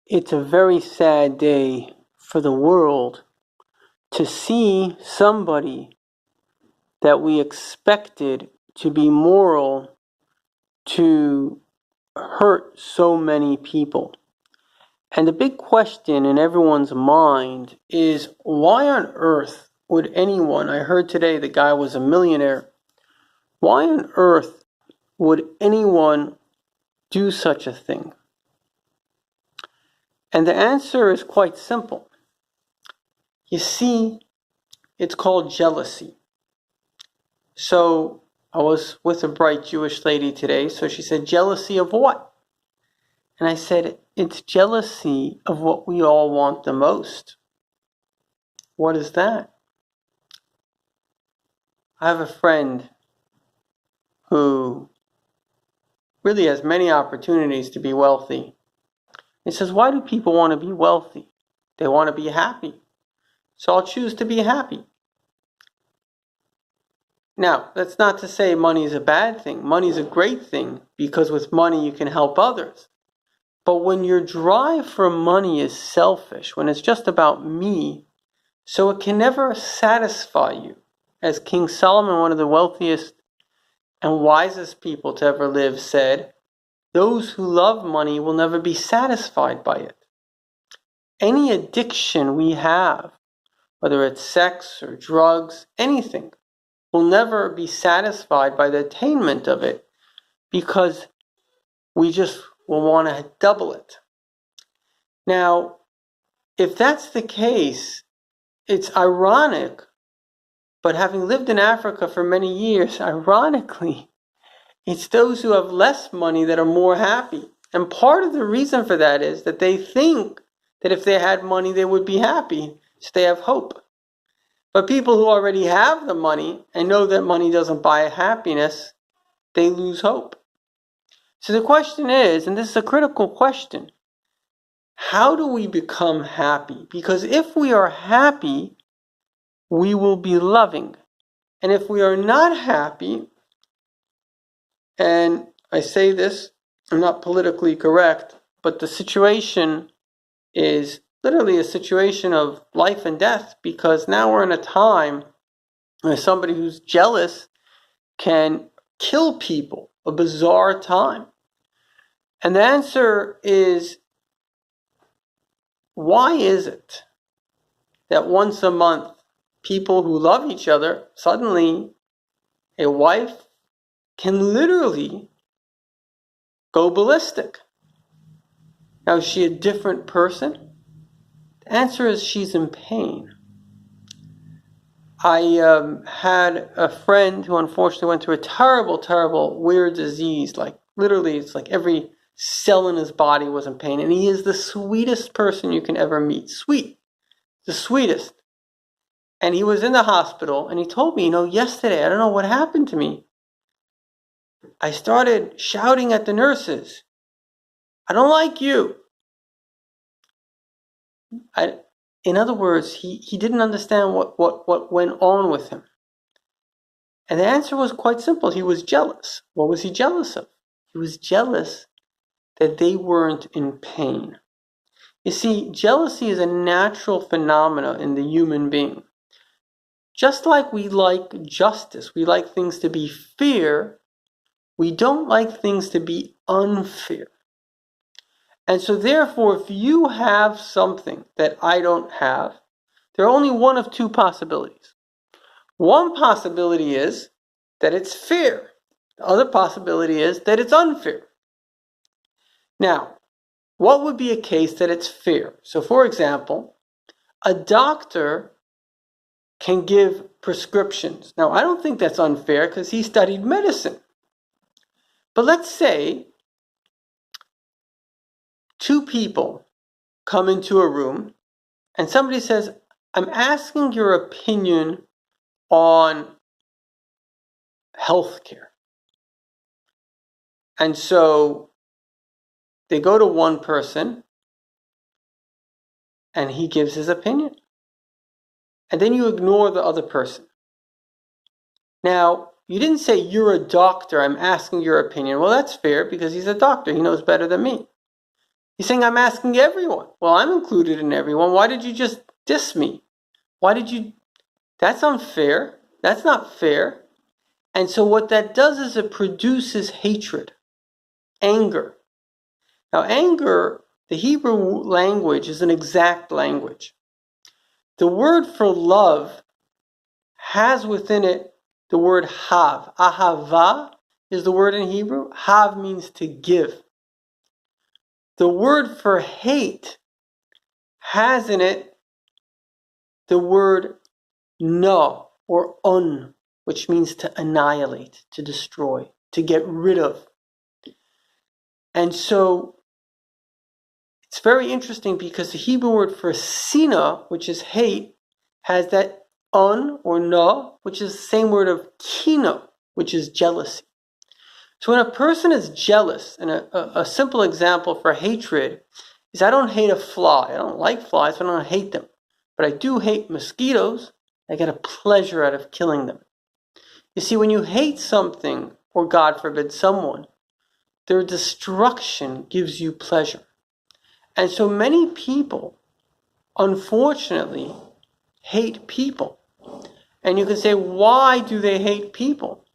It's a very sad day for the world to see somebody that we expected to be moral to hurt so many people. And the big question in everyone's mind is, why on earth would anyone, I heard today the guy was a millionaire, why on earth would anyone do such a thing? And the answer is quite simple. You see, it's called jealousy. So I was with a bright Jewish lady today, so she said, jealousy of what? And I said, it's jealousy of what we all want the most. What is that? I have a friend who really has many opportunities to be wealthy. He says, why do people want to be wealthy? They want to be happy. So I'll choose to be happy. Now, that's not to say money is a bad thing. Money is a great thing because with money you can help others. But when your drive for money is selfish, when it's just about me, so it can never satisfy you. As King Solomon, one of the wealthiest and wisest people to ever live, said, those who love money will never be satisfied by it. Any addiction we have, whether it's sex or drugs, anything, will never be satisfied by the attainment of it because we just will want to double it. Now, if that's the case, it's ironic, but having lived in Africa for many years, ironically, it's those who have less money that are more happy. And part of the reason for that is that they think that if they had money, they would be happy, so they have hope. But people who already have the money and know that money doesn't buy happiness, they lose hope. So the question is, and this is a critical question, how do we become happy? Because if we are happy, we will be loving. And if we are not happy, and I say this, I'm not politically correct, but the situation is literally a situation of life and death, because now we're in a time where somebody who's jealous can kill people, a bizarre time. And the answer is, why is it that once a month, people who love each other, suddenly a wife can literally go ballistic? Now, is she a different person? The answer is she's in pain. I had a friend who unfortunately went through a terrible, terrible, weird disease. Like literally, it's like every cell in his body was in pain. And he is the sweetest person you can ever meet. Sweet. The sweetest. And he was in the hospital and he told me, yesterday, I don't know what happened to me. I started shouting at the nurses, I don't like you. In other words, he didn't understand what went on with him. And the answer was quite simple. He was jealous. What was he jealous of? He was jealous that they weren't in pain. You see, jealousy is a natural phenomenon in the human being. Just like we like justice, we like things to be fair, we don't like things to be unfair. And so therefore, if you have something that I don't have, there are only one of two possibilities. One possibility is that it's fair. The other possibility is that it's unfair. Now, what would be a case that it's fair? So for example, a doctor can give prescriptions. Now, I don't think that's unfair because he studied medicine. But let's say two people come into a room and somebody says, I'm asking your opinion on healthcare. And so they go to one person and he gives his opinion. And then you ignore the other person. Now, you didn't say, you're a doctor, I'm asking your opinion. Well, that's fair because he's a doctor. He knows better than me. He's saying, I'm asking everyone. Well, I'm included in everyone. Why did you just diss me? Why did you? That's unfair. That's not fair. And so what that does is it produces hatred, anger. Now, anger, the Hebrew language is an exact language. The word for love has within it the word hav. Ahava is the word in Hebrew. Hav means to give. The word for hate has in it the word no or un, which means to annihilate, to destroy, to get rid of. And so it's very interesting because the Hebrew word for sina, which is hate, has that un or no, which is the same word of kina, which is jealousy. So when a person is jealous, and a simple example for hatred is I don't hate a fly. I don't like flies, but I don't hate them. But I do hate mosquitoes. I get a pleasure out of killing them. You see, when you hate something, or God forbid someone, their destruction gives you pleasure. And so many people, unfortunately, hate people. And you can say, why do they hate people?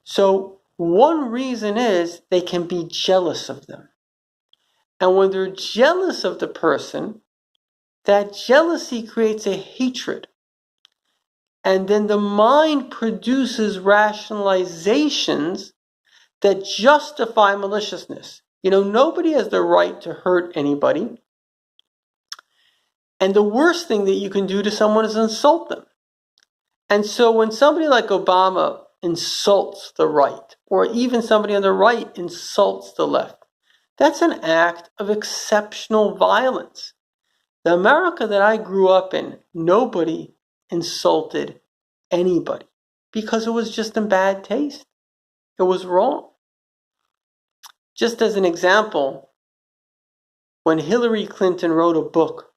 So one reason is they can be jealous of them. And when they're jealous of the person, that jealousy creates a hatred. And then the mind produces rationalizations that justify maliciousness. Nobody has the right to hurt anybody. And the worst thing that you can do to someone is insult them. And so when somebody like Obama insults the right, or even somebody on the right insults the left, that's an act of exceptional violence. The America that I grew up in, nobody insulted anybody because it was just in bad taste. It was wrong. Just as an example, when Hillary Clinton wrote a book,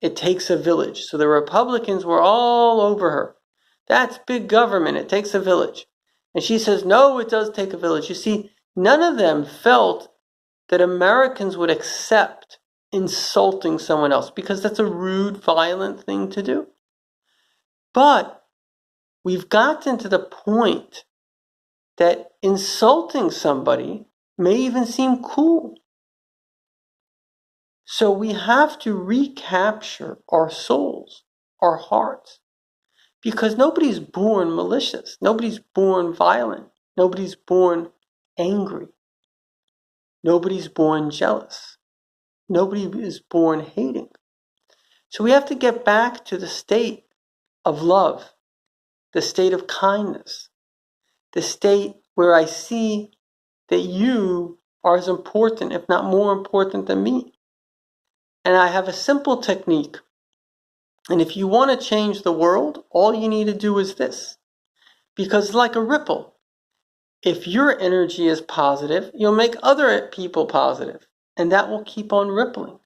It Takes a Village, so the Republicans were all over her. That's big government. It takes a village. And she says, no, it does take a village. You see, none of them felt that Americans would accept insulting someone else because that's a rude, violent thing to do. But we've gotten to the point that insulting somebody may even seem cool. So we have to recapture our souls, our hearts. Because nobody's born malicious. Nobody's born violent. Nobody's born angry. Nobody's born jealous. Nobody is born hating. So we have to get back to the state of love, the state of kindness, the state where I see that you are as important, if not more important than me. And I have a simple technique. And if you want to change the world, all you need to do is this. Because like a ripple, if your energy is positive, you'll make other people positive. And that will keep on rippling.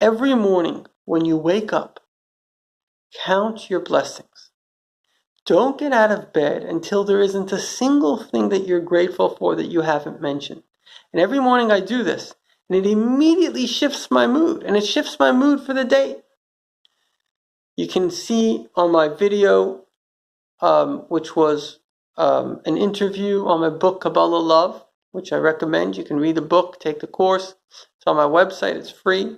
Every morning when you wake up, count your blessings. Don't get out of bed until there isn't a single thing that you're grateful for that you haven't mentioned. And every morning I do this, and it immediately shifts my mood. And it shifts my mood for the day. You can see on my video, which was an interview on my book, Kabbalah Love, which I recommend. You can read the book, take the course. It's on my website. It's free,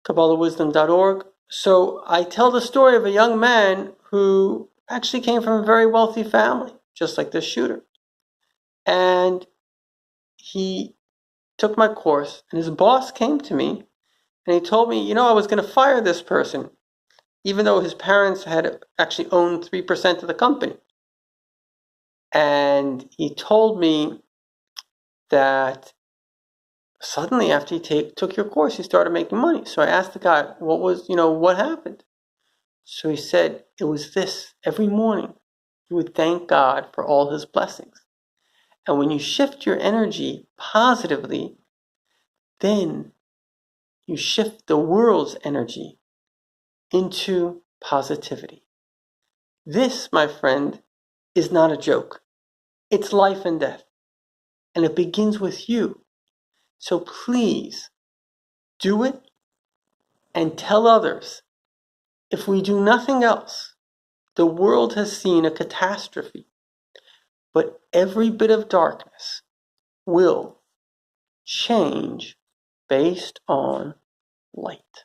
KabbalahWisdom.org. So I tell the story of a young man who actually came from a very wealthy family, just like this shooter. And he took my course, and his boss came to me, and he told me, I was going to fire this person, even though his parents had actually owned 3% of the company. And he told me that suddenly after he took your course, he started making money. So I asked the guy, what happened? So he said, it was this. Every morning, he would thank God for all his blessings. And when you shift your energy positively, then you shift the world's energy into positivity. This, my friend, is not a joke. It's life and death. And it begins with you. So please do it and tell others. If we do nothing else, the world has seen a catastrophe, but every bit of darkness will change based on light.